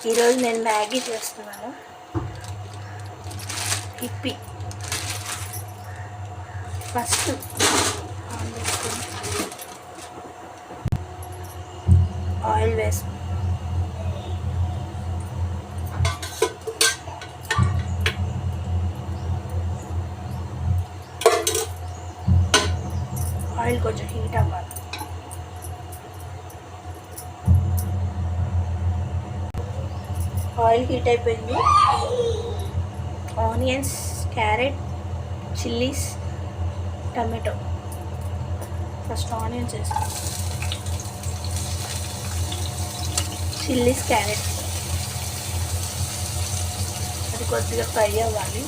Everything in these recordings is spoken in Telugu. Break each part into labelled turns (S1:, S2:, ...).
S1: ఈరోజు నేను మ్యాగీ చేస్తున్నాను. ఇప్పి ఫస్ట్ ఆయిల్ వేసుకుని ఆయిల్ కొంచెం హీట్ అవ్వాలి. ఆయిల్ హీట్ అయిపోయింది. Onions, carrot, chillies, tomato. First onions వేస్తాం, చిల్లీస్, క్యారెట్. అది కొద్దిగా ఫ్రై అవ్వాలి.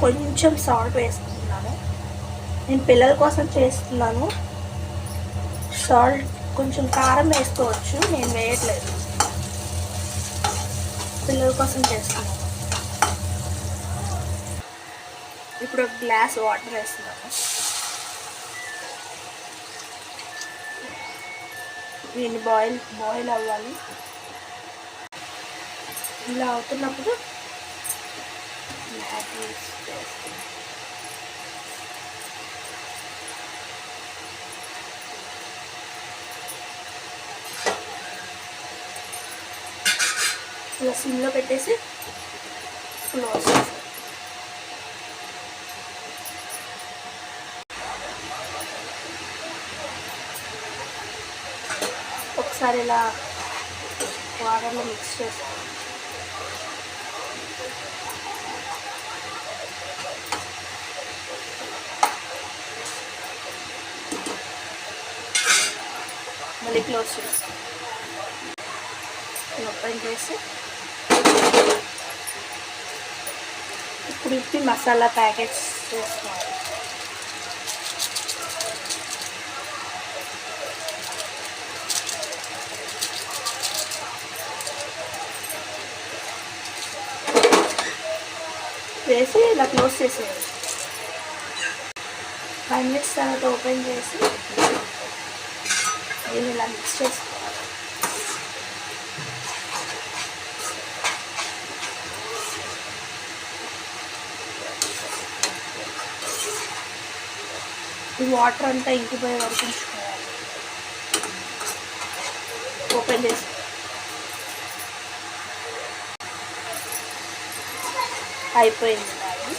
S1: కొంచెం సాల్ట్ వేసుకుంటున్నాను. నేను పిల్లల కోసం చేస్తున్నాను. సాల్ట్ కొంచెం కారం వేసుకోవచ్చు, నేను వేయట్లేదు. పిల్లల కోసం చేస్తున్నాను. ఇప్పుడు ఒక గ్లాస్ వాటర్ వేస్తున్నాను. దీన్ని బాయిల్ అవ్వాలి. ఇలా అవుతున్నప్పుడు మ్యాగీ ఇలా సిమ్లో పెట్టేసి క్లోజ్ చేస్తాం. ఒకసారి ఇలా వాటర్లో మిక్స్ చేస్తాం. మళ్ళీ క్లోజ్ చేస్తాం. ఓపెన్ చేసి ఇప్పుడు ఇప్పి మసాలా ప్యాకెట్స్ వేసుకోవాలి. వేసి ఇలా క్లోజ్ చేసేయాలి. 5 minutes తర్వాత ఓపెన్ చేసి దీన్ని ఇలా మిక్స్ చేసుకోవాలి. ఈ వాటర్ అంతా ఇంకిపోయే వరకు ఉంచుకోవాలి. ఓపెన్ చేసి అయిపోయింది మ్యాగీ.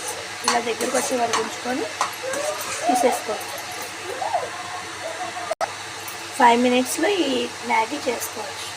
S1: ఇలా దగ్గరకు వచ్చే వరకు ఉంచుకొని తీసేసుకోవాలి. 5 minutesలో ఈ మ్యాగీ చేసుకోవచ్చు.